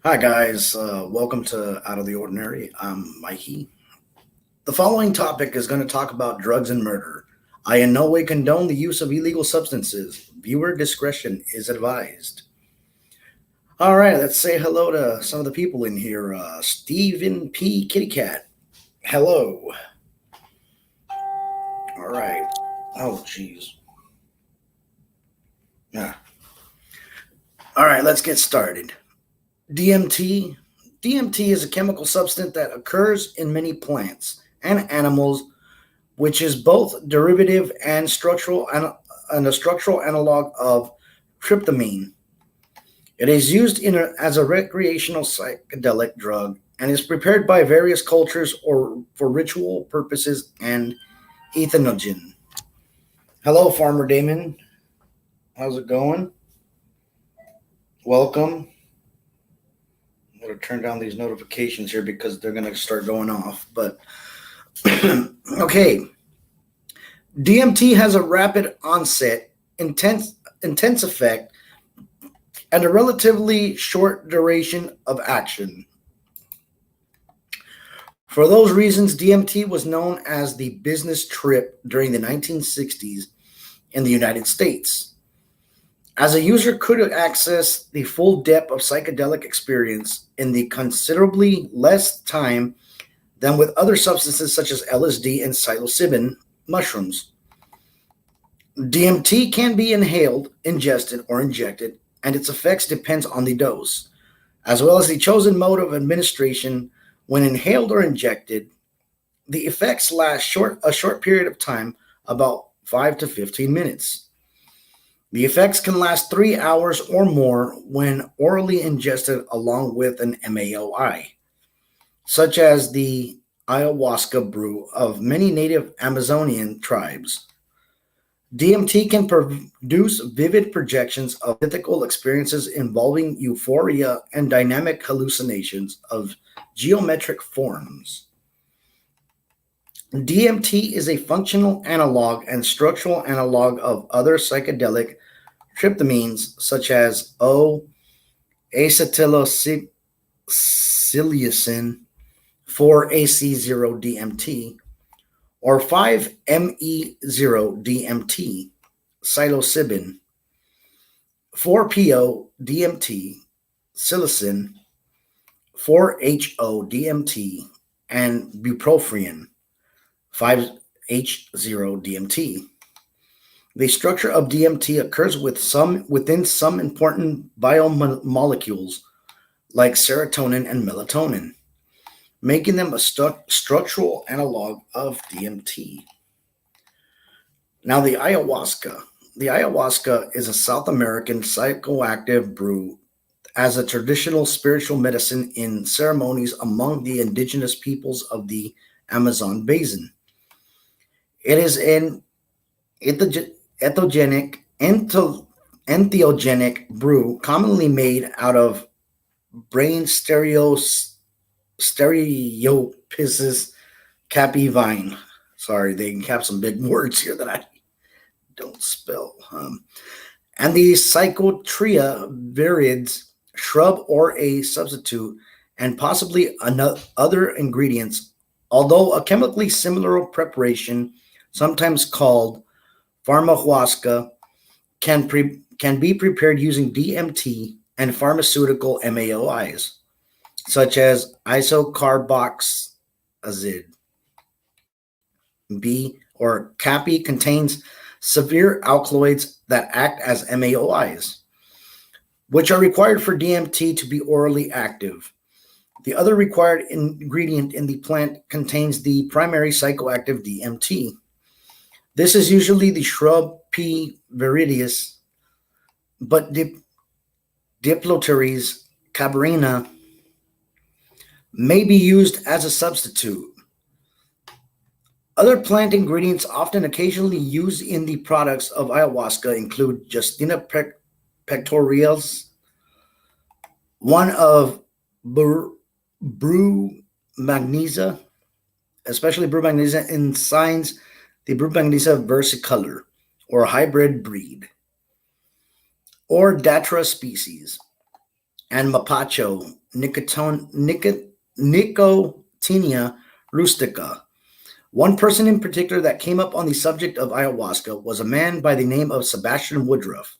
Hi, guys. Welcome to Out of the Ordinary. I'm Mikey. The following topic is going to talk about drugs and murder. I in no way condone the use of illegal substances. Viewer discretion is advised. All right, let's say hello to some of the people in here. Stephen P. Kitty Cat. Hello. All right. Oh, jeez. Yeah. All right, let's get started. DMT. DMT is a chemical substance that occurs in many plants and animals, which is both derivative and a structural analog of tryptamine. It is used as a recreational psychedelic drug and is prepared by various cultures or for ritual purposes and ethanogen. Hello, Farmer Damon. How's it going? Welcome. I'm going to turn down these notifications here because they're going to start going off. But okay, DMT has a rapid onset, intense effect, and a relatively short duration of action. For those reasons, DMT was known as the business trip during the 1960s in the United States, as a user could access the full depth of psychedelic experience in the considerably less time than with other substances such as LSD and psilocybin mushrooms. DMT can be inhaled, ingested, or injected, and its effects depends on the dose, as well as the chosen mode of administration. When inhaled or injected, the effects last a short period of time, about 5 to 15 minutes. The effects can last 3 hours or more when orally ingested along with an MAOI, such as the ayahuasca brew of many native Amazonian tribes. DMT can produce vivid projections of mythical experiences involving euphoria and dynamic hallucinations of geometric forms. DMT is a functional analog and structural analog of other psychedelic tryptamines such as O-acetylpsilocin 4-AC0-DMT or 5-ME0-DMT, psilocybin, 4-PO-DMT, psilocin, 4-HO-DMT, and bupropion, 5-H0-DMT. The structure of DMT occurs within some important biomolecules like serotonin and melatonin, making them a structural analog of DMT. Now, the ayahuasca. The ayahuasca is a South American psychoactive brew as a traditional spiritual medicine in ceremonies among the indigenous peoples of the Amazon basin. It is an ethogenic, entheogenic brew commonly made out of brain stereophysis capi vine. Sorry, they have some big words here that I don't spell. And the Psychotria virids shrub or a substitute, and possibly other ingredients, although a chemically similar preparation, sometimes called pharmahuasca, can be prepared using DMT and pharmaceutical MAOIs, such as isocarboxazid B or CAPI contains severe alkaloids that act as MAOIs, which are required for DMT to be orally active. The other required ingredient in the plant contains the primary psychoactive DMT. This is usually the shrub P. viridis, but Diploteres cabrina may be used as a substitute. Other plant ingredients often occasionally used in the products of ayahuasca include Justina pectoralis, one of brew magnesia, especially brew magnesia in signs the brew magnesia versicolor or hybrid breed, or Datra species, and Mapacho Nicotiana rustica. One person in particular that came up on the subject of ayahuasca was a man by the name of Sebastian Woodruff.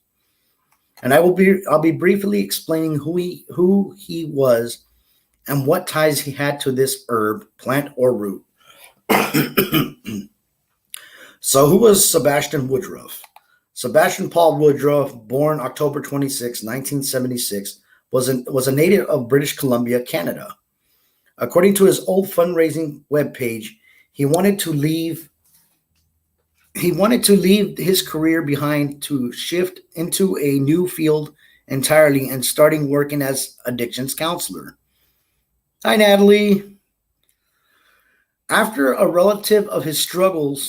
And I'll be briefly explaining who he was and what ties he had to this herb, plant, or root. So who was Sebastian Woodruff? Sebastian Paul Woodruff, born October 26, 1976, was a native of British Columbia, Canada. According to his old fundraising webpage, he wanted to leave his career behind to shift into a new field entirely and starting working as addictions counselor. Hi, Natalie. After a relative of his struggle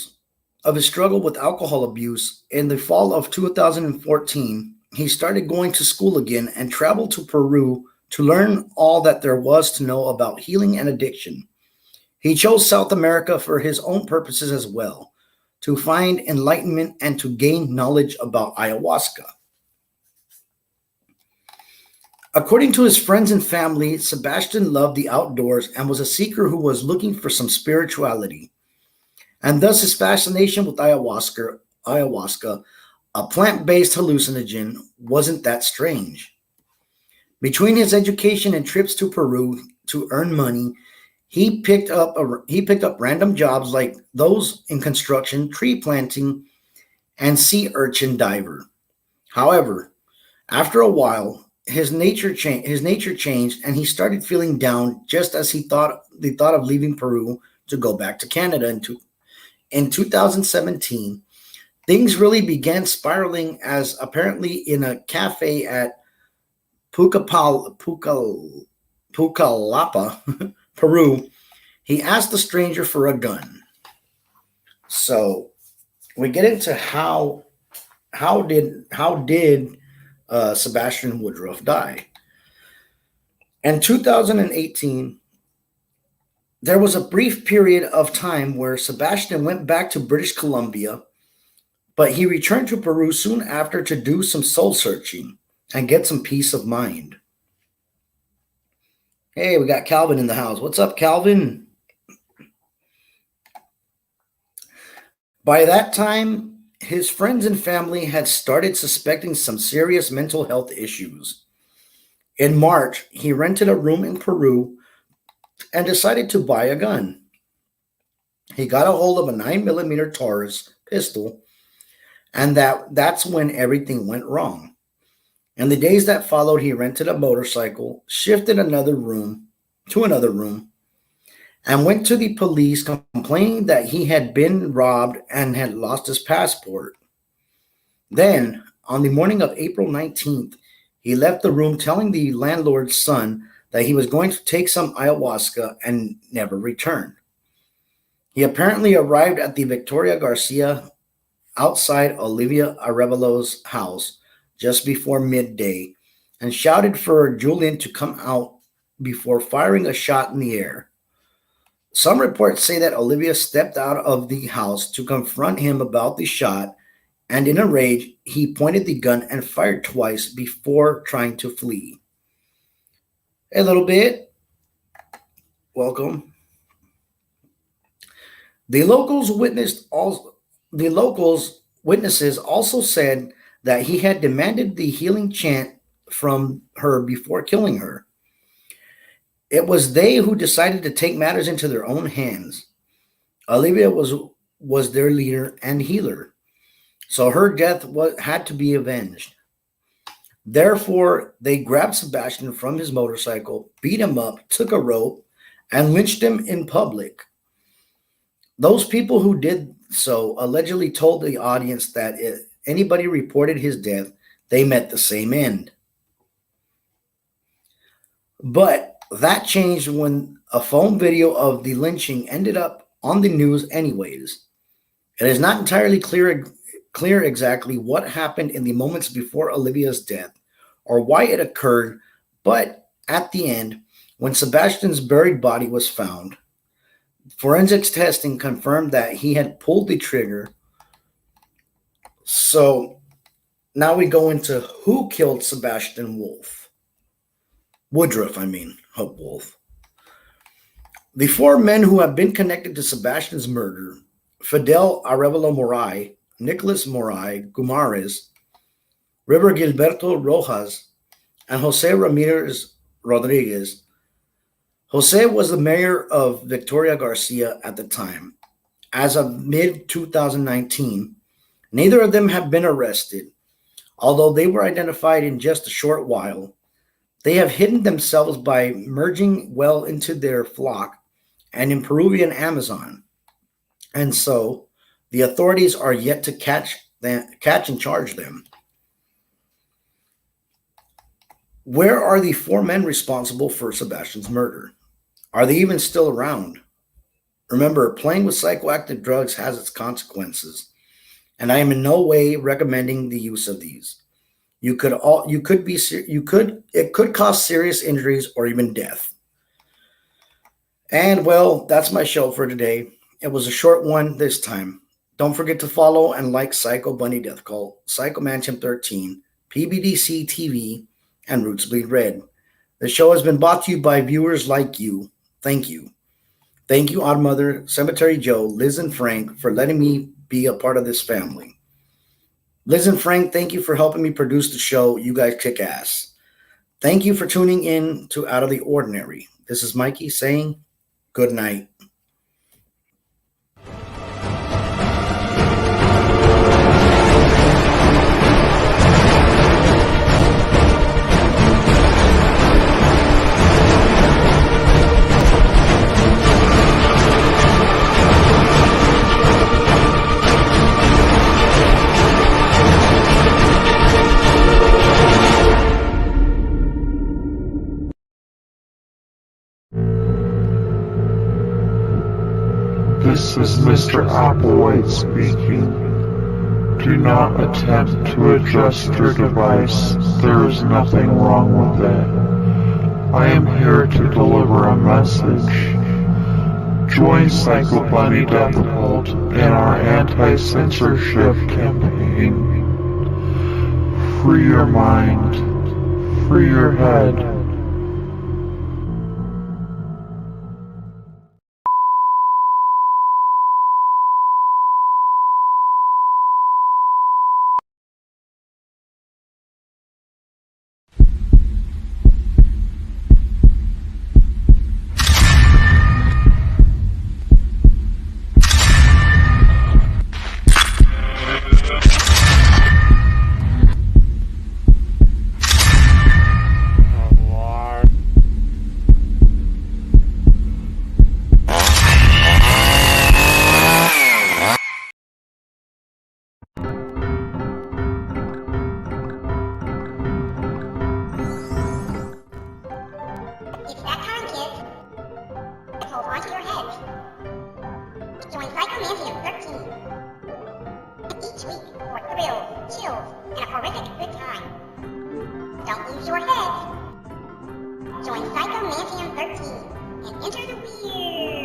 with alcohol abuse in the fall of 2014, he started going to school again and traveled to Peru to learn all that there was to know about healing and addiction. He chose South America for his own purposes as well, to find enlightenment and to gain knowledge about ayahuasca. According to his friends and family, Sebastian loved the outdoors and was a seeker who was looking for some spirituality. And thus his fascination with ayahuasca, a plant-based hallucinogen, wasn't that strange. Between his education and trips to Peru to earn money, he picked up random jobs like those in construction, tree planting, and sea urchin diver. However, after a while, his nature changed, and he started feeling down. Just as the thought of leaving Peru to go back to Canada in 2017, things really began spiraling as apparently in a cafe at Pucallapa, Peru, he asked the stranger for a gun. So we get into how did Sebastian Woodruff die. In 2018, there was a brief period of time where Sebastian went back to British Columbia, but he returned to Peru soon after to do some soul searching and get some peace of mind. Hey, we got Calvin in the house. What's up, Calvin? By that time, his friends and family had started suspecting some serious mental health issues. In March, he rented a room in Peru and decided to buy a gun. He got a hold of a 9mm Taurus pistol, and that's when everything went wrong. In the days that followed, he rented a motorcycle, shifted to another room, and went to the police complaining that he had been robbed and had lost his passport. Then, on the morning of April 19th, he left the room telling the landlord's son that he was going to take some ayahuasca and never return. He apparently arrived at the Victoria Garcia outside Olivia Arevallo's house just before midday and shouted for Julian to come out before firing a shot in the air. Some reports say that Olivia stepped out of the house to confront him about the shot, and in a rage, he pointed the gun and fired twice before trying to flee. A little bit. Welcome. The locals witnesses also said that he had demanded the healing chant from her before killing her. It was they who decided to take matters into their own hands. Olivia was their leader and healer, so her death had to be avenged. Therefore, they grabbed Sebastian from his motorcycle, beat him up, took a rope, and lynched him in public. Those people who did so allegedly told the audience that if anybody reported his death, they met the same end. But that changed when a phone video of the lynching ended up on the news anyways. It is not entirely clear exactly what happened in the moments before Olivia's death or why it occurred, but at the end, when Sebastian's buried body was found, forensics testing confirmed that he had pulled the trigger. So now we go into who killed Sebastian Woodruff, I mean. Wolf. The four men who have been connected to Sebastian's murder, Fidel Arevalo Moray, Nicolas Moray Gumares, River Gilberto Rojas, and Jose Ramirez Rodriguez. Jose was the mayor of Victoria Garcia at the time. As of mid 2019, neither of them have been arrested. Although they were identified in just a short while, they have hidden themselves by merging well into their flock and in Peruvian Amazon. And so the authorities are yet to catch and charge them. Where are the four men responsible for Sebastian's murder? Are they even still around? Remember, playing with psychoactive drugs has its consequences, and I am in no way recommending the use of these. It could cause serious injuries or even death. And well, that's my show for today. It was a short one this time. Don't forget to follow and like Psycho Bunny Death Cult, Psycho Mansion 13, PBDC TV, and Roots Bleed Red. The show has been brought to you by viewers like you. Thank you. Thank you, Odd Mother, Cemetery Joe, Liz, and Frank for letting me be a part of this family. Liz and Frank, thank you for helping me produce the show. You guys kick ass. Thank you for tuning in to Out of the Ordinary. This is Mikey saying good night. This is Mr. Applewhite speaking. Do not attempt to adjust your device. There is nothing wrong with it. I am here to deliver a message. Join Psycho Bunny Death Cult in our anti-censorship campaign. Free your mind. Free your head. It's that time, kids. Hold on to your heads. Join Psychomantium 13. Each week for thrills, chills, and a horrific good time. Don't lose your heads. Join Psychomantium 13 and enter the weird.